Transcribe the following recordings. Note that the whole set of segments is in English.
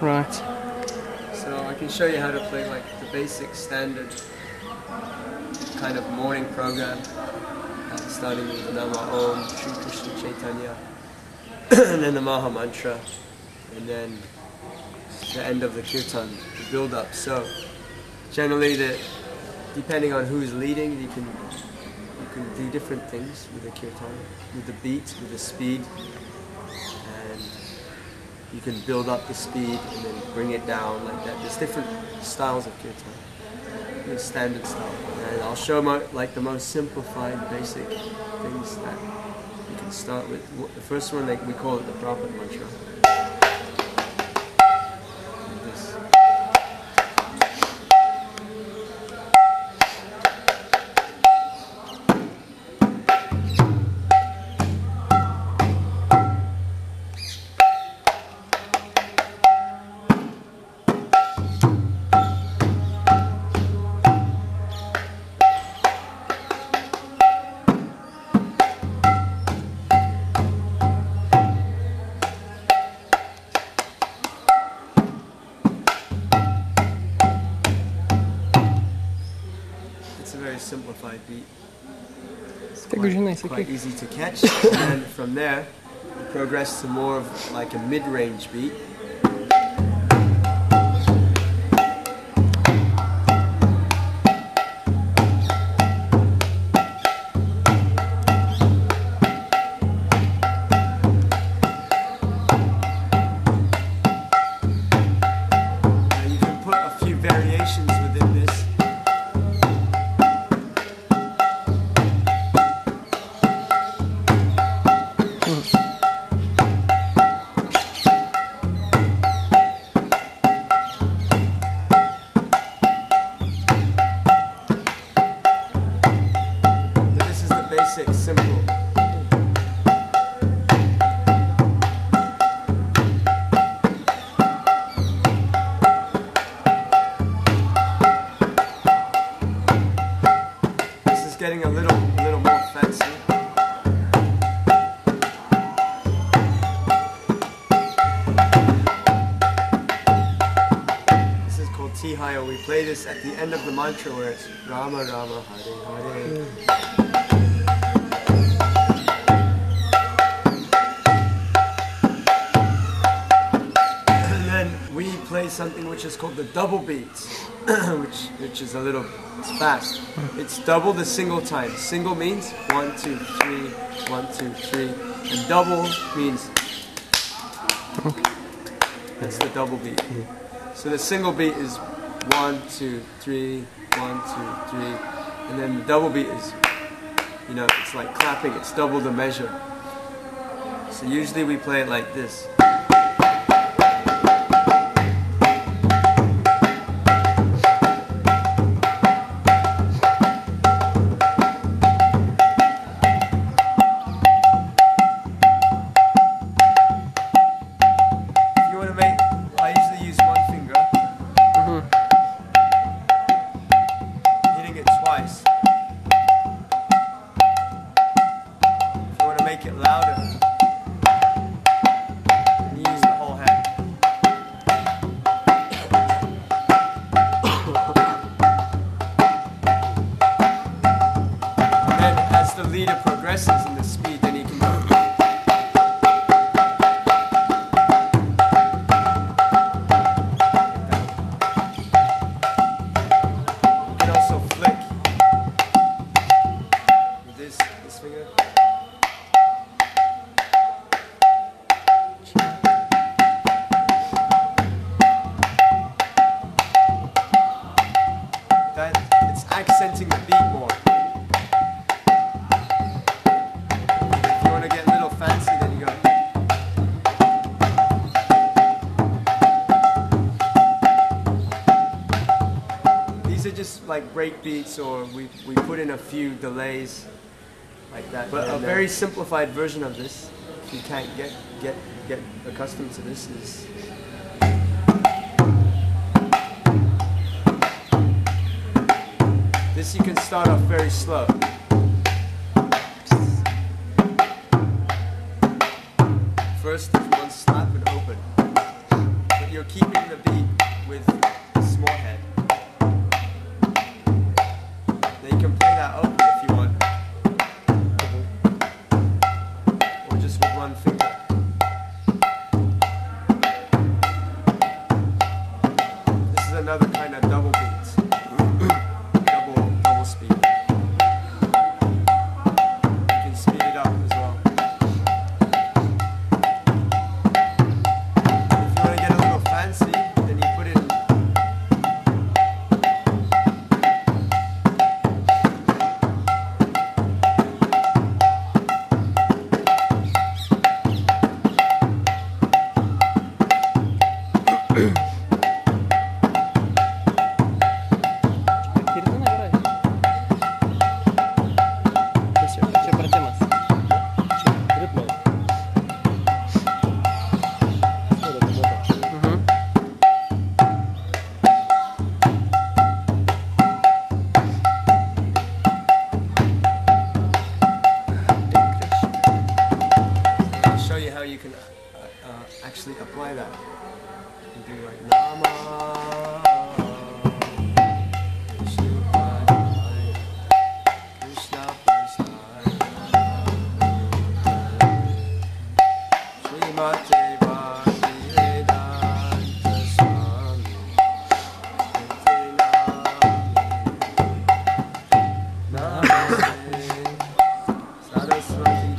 Right. So I can show you how to play like the basic standard kind of morning program, starting with Nama Om, Shri Krishna Chaitanya, and then the Maha Mantra, and then the end of the Kirtan, the build up. So generally, depending on who's leading, you can do different things with the Kirtan, with the beat, with the speed, and you can build up the speed and then bring it down like that. There's different styles of Kirtan, the standard style. And I'll show like the most simplified, basic things that you can start with. The first one, like we call it the Prabhupada mantra. Like this. Simplified beat. It's quite easy to catch, and from there we progress to more of like a mid-range beat. Now you can put a few variations within this. Simple. This is getting a little more fancy. This is called T-High. We play this at the end of the mantra where it's Rama Rama Hare Hare. Play something which is called the double beats, which is a little, it's fast. It's double the single time. Single means 1, 2, 3, 1, 2, 3, and double means that's the double beat. So the single beat is 1, 2, 3, 1, 2, 3, and then the double beat is, you know, it's like clapping. It's double the measure. So usually we play it like this. Make it louder. And use the whole hand. And then as the leader progresses in the speed, then he can go. You can also flick with this finger. It's accenting the beat more. If you want to get a little fancy, then you go. These are just like break beats, or we put in a few delays like that. But a very simplified version of this, if you can't get accustomed to this, is this. You can start off very slow. First, there's one slap and open. But you're keeping the beat with the small hand. Then you can play that open if you want, or just with one finger. This is another kind of double beat. Double speed. You can speed it up as well. If you want to get a little fancy, then you put it in. You can actually apply that. You do like Nama Krishna Srimate Bhaktivedanta Swami Namaste Saraswati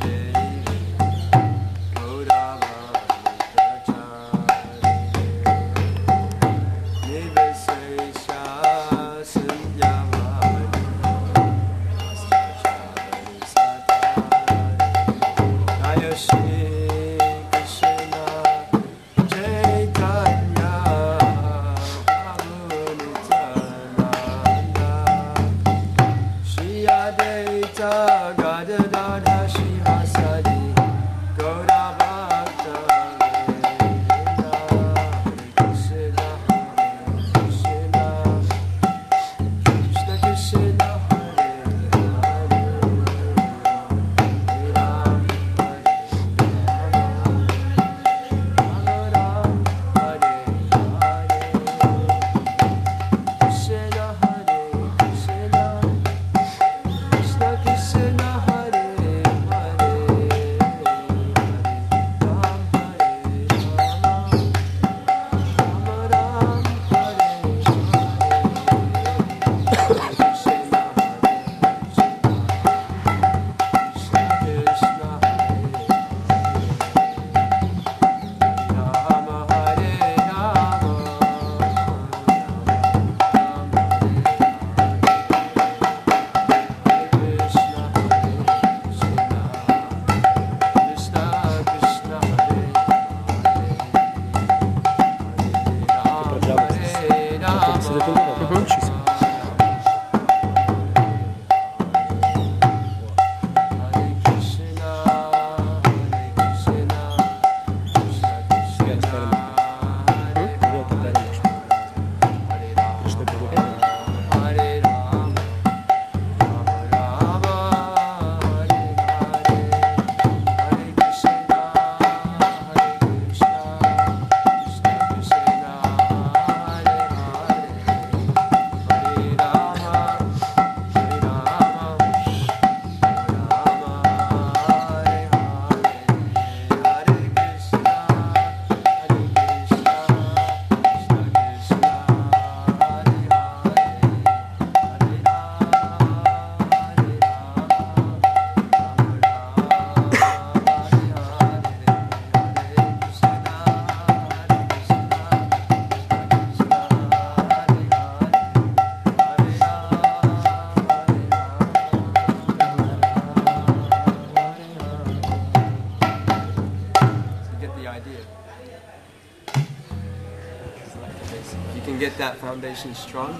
Get that foundation strong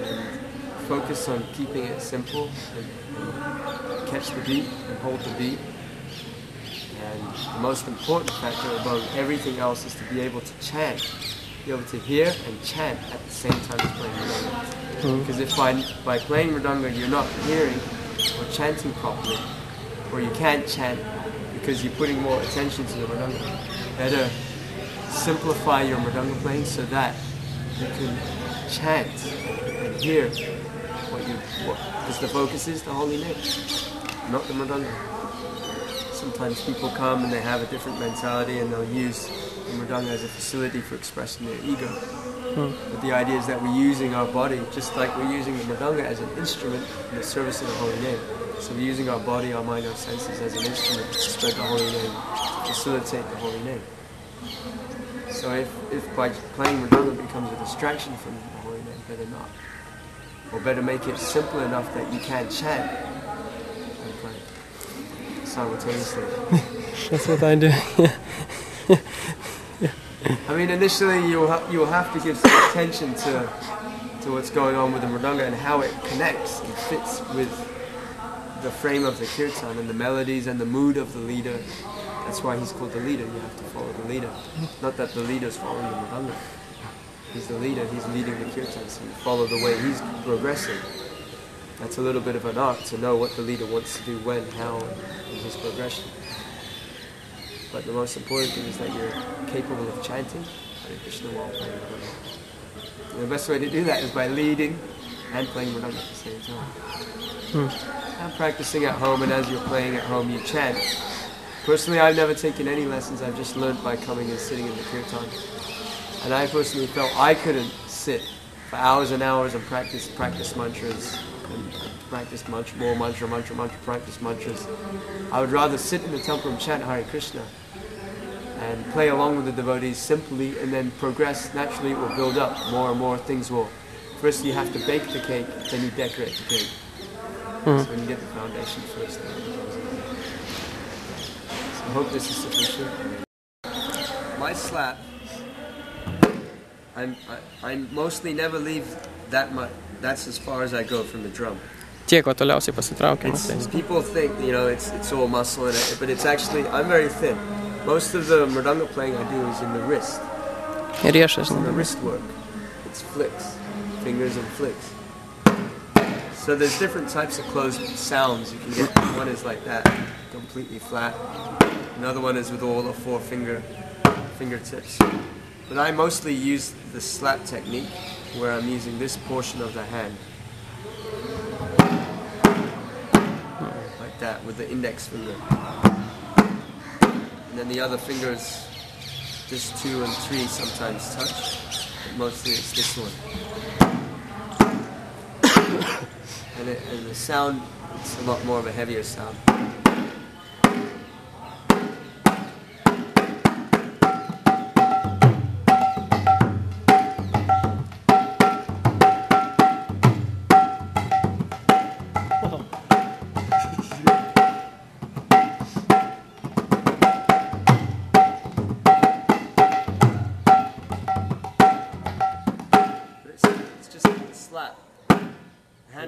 and focus on keeping it simple and catch the beat and hold the beat. And the most important factor above everything else is to be able to chant, be able to hear and chant at the same time as playing Mridanga. Because if by playing Mridanga you're not hearing or chanting properly, or you can't chant because you're putting more attention to the Mridanga, better simplify your Mridanga playing so that you can chant and hear because the focus is the holy name, not the Mridanga. Sometimes people come and they have a different mentality and they'll use the Mridanga as a facility for expressing their ego. But the idea is that we're using our body just like we're using the Mridanga as an instrument in the service of the holy name. So we're using our body, our mind, our senses as an instrument to spread the holy name, to facilitate the holy name. So if by playing Mridanga becomes a distraction from the holy name, better not. Or better make it simple enough that you can chant and play simultaneously. That's what I do. I mean, initially you'll have to give some attention to what's going on with the Mridanga and how it connects and fits with the frame of the kirtan and the melodies and the mood of the leader. That's why he's called the leader. You have to follow the leader. Not that the leader's following the Mridanga. He's the leader, he's leading the kirtan, so you follow the way he's progressing. That's a little bit of an art to know what the leader wants to do, when, how, in his progression. But the most important thing is that you're capable of chanting Hare Krishna while playing Mridanga. And the best way to do that is by leading and playing Mridanga at the same time. And practicing at home, and as you're playing at home you chant. Personally, I've never taken any lessons, I've just learned by coming and sitting in the kirtan. And I personally felt I couldn't sit for hours and hours and practice mantras, and practice mantra, practice mantras. I would rather sit in the temple and chant Hare Krishna and play along with the devotees simply, and then progress. Naturally it will build up, more and more things will. First you have to bake the cake, then you decorate the cake. So when you get the foundation first. So I hope this is sufficient. My slap, I mostly never leave that much. That's as far as I go from the drum. Tiek toliausiai pasitraukiamas. People think, it's all muscle in it, but it's actually, I'm very thin. Most of the Mridanga playing I do is in the wrist. Riešas. In the wrist work. It's flicks, fingers and flicks. So there's different types of closed sounds you can get. One is like that, completely flat. Another one is with all the fingertips. But I mostly use the slap technique, where I'm using this portion of the hand. Like that, with the index finger. And then the other fingers, just 2 and 3 sometimes touch, but mostly it's this one. And the sound, it's a lot more of a heavier sound.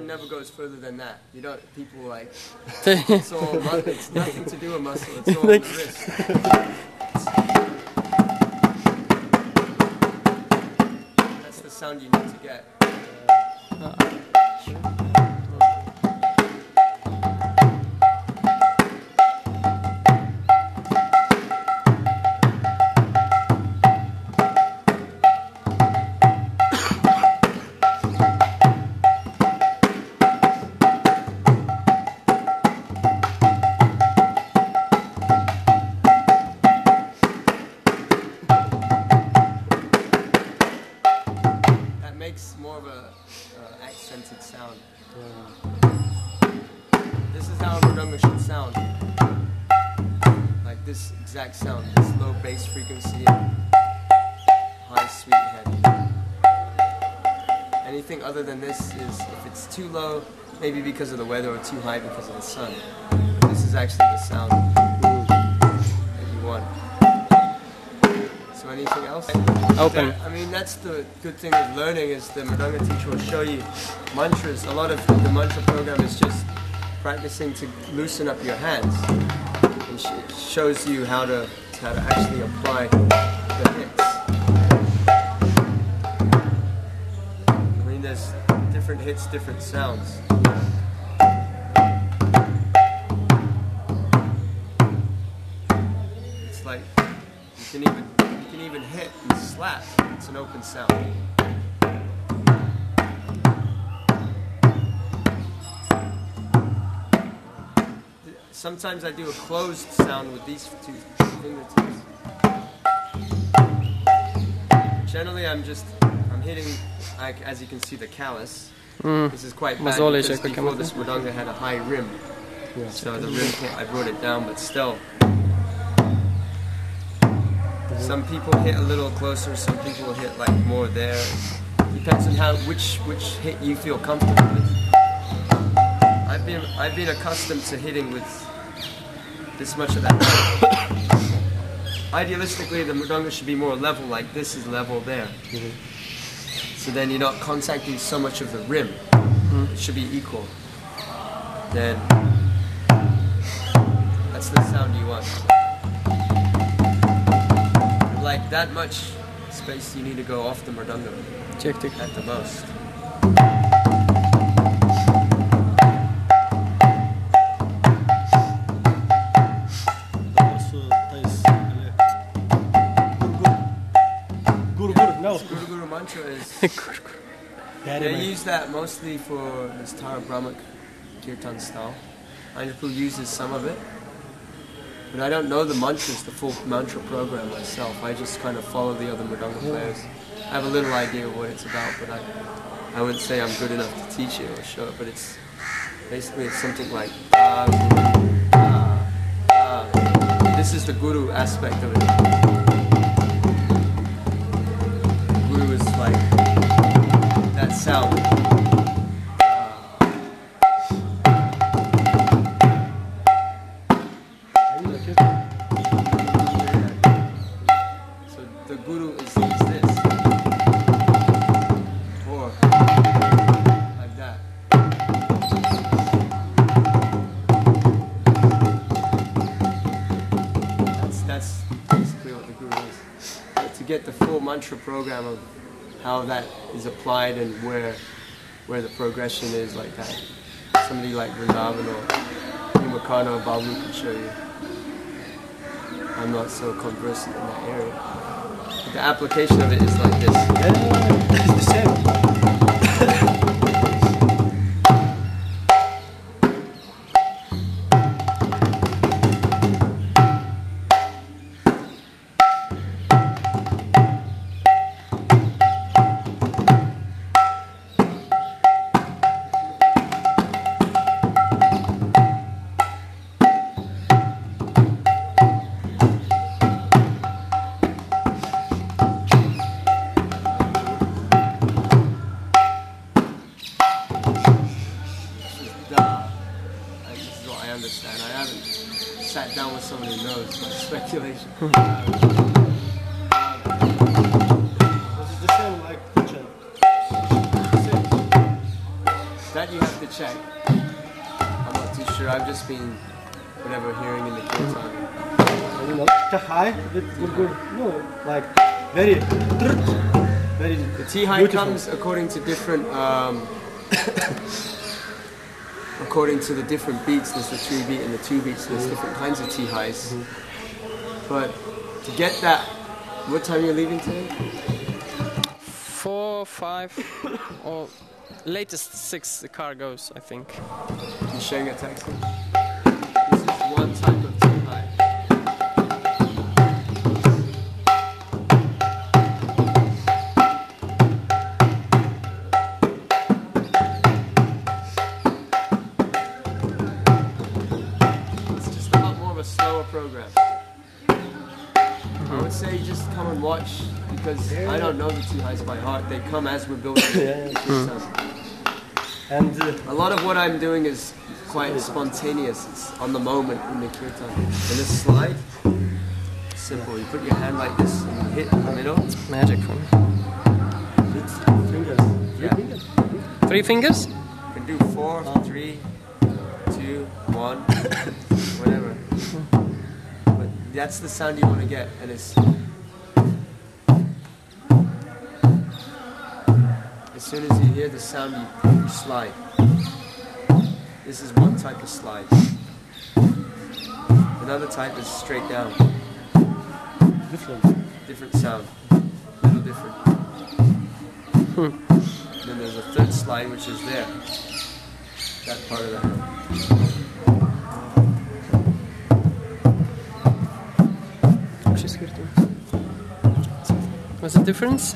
Never goes further than that. You don't. People like it's all. It's nothing to do with muscle. It's all on the wrist. That's the sound you need to get. More of a accented sound. This is how a Mridanga should sound. Like this exact sound, this low bass frequency and high sweet head. Anything other than this is, if it's too low, maybe because of the weather, or too high because of the sun. This is actually the sound that you want. So anything else? Open. I mean, that's the good thing with learning, is the Mridanga teacher will show you mantras. A lot of the mantra program is just practicing to loosen up your hands. And shows you how to actually apply the hits. I mean, there's different hits, different sounds. It's like you can even hit flat. It's an open sound. Sometimes I do a closed sound with these two fingertips. Generally, I'm hitting, like, as you can see, the callus. This is quite bad because before this Mridanga had a high rim. So the rim, I brought it down, but still. Some people hit a little closer, some people hit like more there. Depends on which hit you feel comfortable with. I've been accustomed to hitting with this much of that. Idealistically, the Mridanga should be more level, like this is level there. So then you're not contacting so much of the rim. It should be equal. Then that's the sound you want. Like that much space you need to go off the Mridanga at the most. Guru mantra is they use that mostly for this Tara Brahmic Kirtan style. Mayapur uses some of it, but I don't know the mantras, the full mantra program myself. I just kind of follow the other Mridanga players. I have a little idea of what it's about, but I wouldn't say I'm good enough to teach it or show it. But it's basically something like this is the Guru aspect of it. Guru is like that sound. So the Guru is this, or like that. That's basically what the Guru is. But to get the full mantra program of how that is applied and where the progression is like that, somebody like Vrindavan or Himakana or Babu could show you. I'm not so conversant in that area. But the application of it is like this. It's the same. Understand. I haven't sat down with someone who knows, but speculation. Was it the same like picture? That you have to check. I'm not too sure. I've just been whatever hearing in the Kirtan. You know, the high with good. No, like very. The T high comes according to different. According to the different beats, there's the 3 beat and the 2 beats, there's different kinds of T-highs. But to get that, what time are you leaving today? 4, 5, or latest 6 the car goes, I think. You showing a taxi? This is one type of T-high. Program. I would say just come and watch because I don't know the T-highs by heart. They come as we're building it. And a lot of what I'm doing is quite spontaneous. It's on the moment in the Kirtan. And this slide, simple. You put your hand like this and you hit in the middle. It's magic for me. fingers. Yeah. 3 fingers? You can do 4, 3, 2, 1, whatever. That's the sound you want to get, and it's as soon as you hear the sound, you slide. This is one type of slide. Another type is straight down. Different. Different sound. little different. Then there's a third slide which is there. That part of the hand. What's the difference?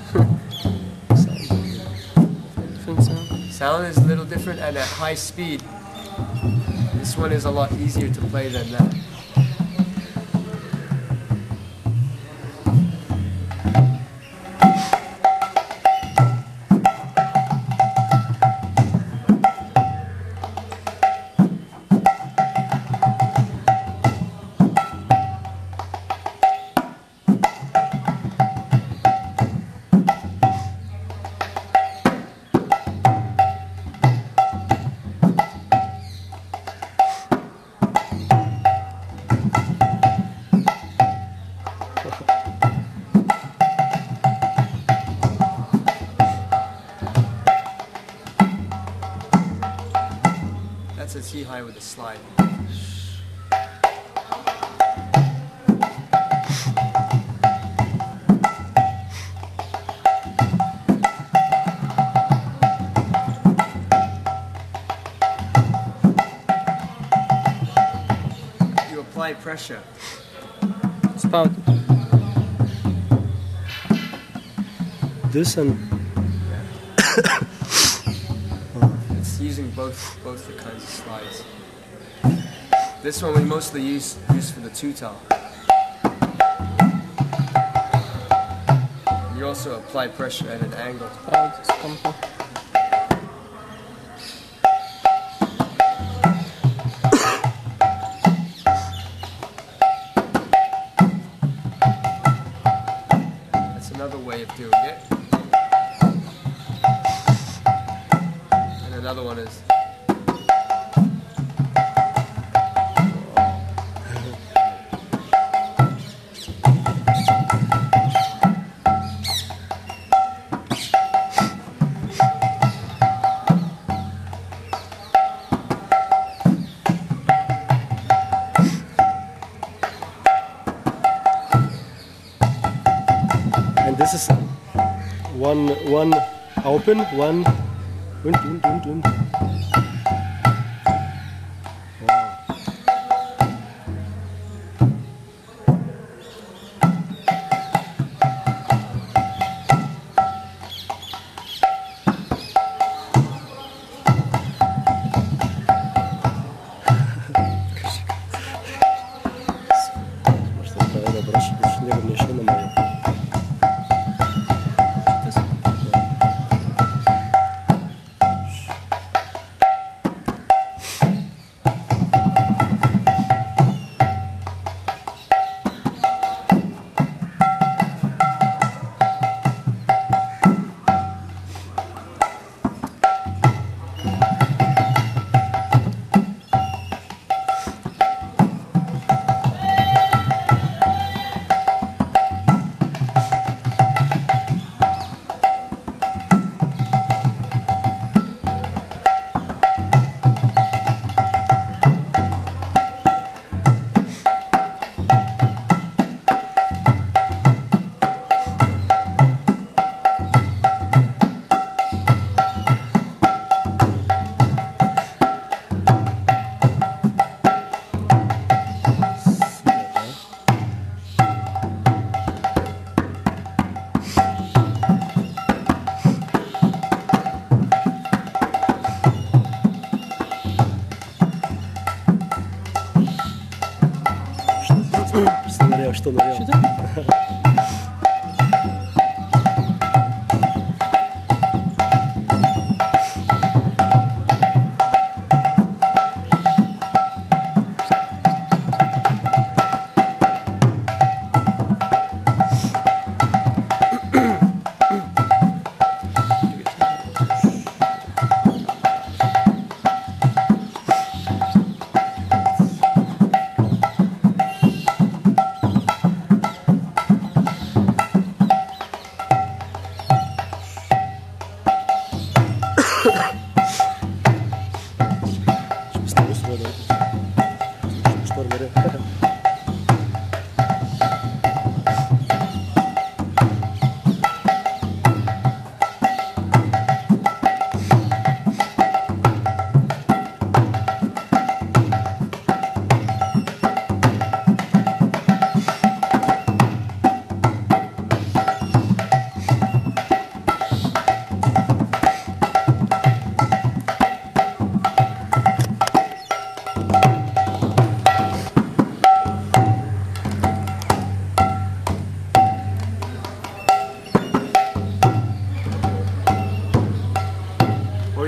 Different sound. Sound is a little different and at high speed. This one is a lot easier to play than that. That's a C high with a slide. You apply pressure. Spout. This and It's using both the kinds of slides. This one we mostly use for the tutal. You also apply pressure at an angle. Spout. Stompa. That's another way of doing it. And another one is and this is one open, one und. Что нарел?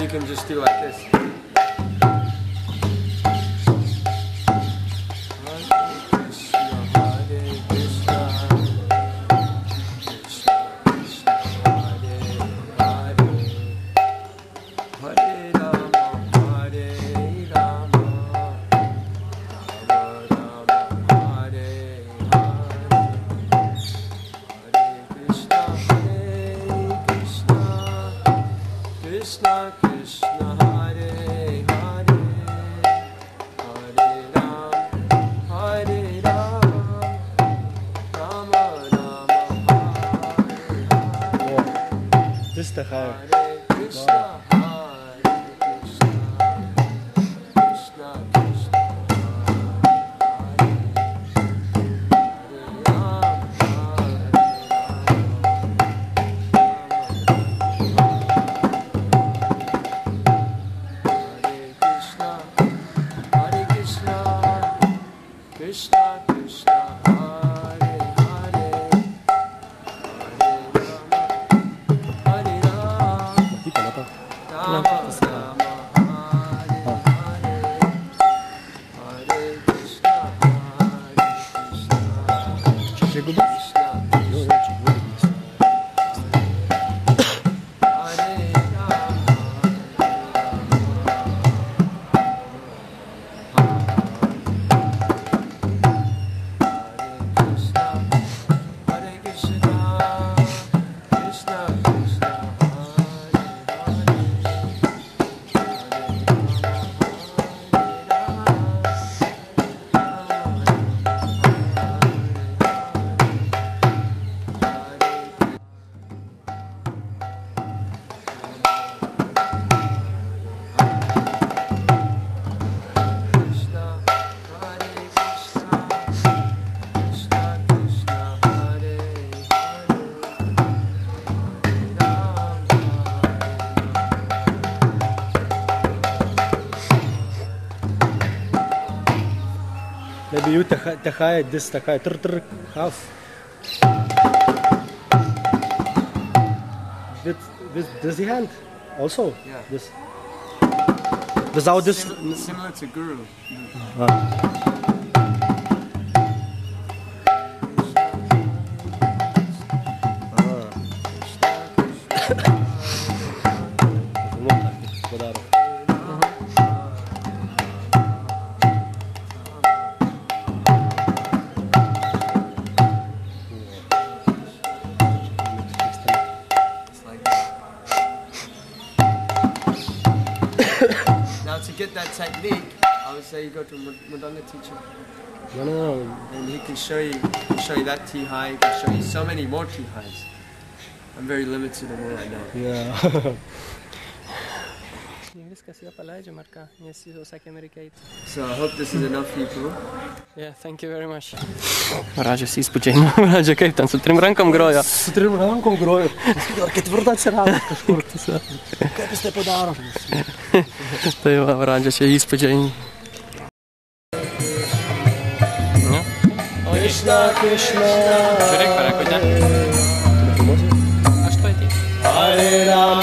you can just do like this. Maybe you tahai this tahai half. With this hand also. Yeah. This. Without this. Similar to Guru. To get that technique, I would say you go to Mridanga teacher. No. And he can show you that tea high, he can show you so many more tea highs. I'm very limited in what I know. Yeah. So I hope this is enough people. Yeah, thank you very much. Raža si izpučeino, Raža kaip ten su trim rankom grojo. Su trim rankom grojo. Ar ketvirtą atsirado kažkur. Kaip jis tai padaro? Tai va, Raža čia įspūdžiai. Krishna, Krishna. Žiūrėk, parekote. Aš to atėjau. Harinam.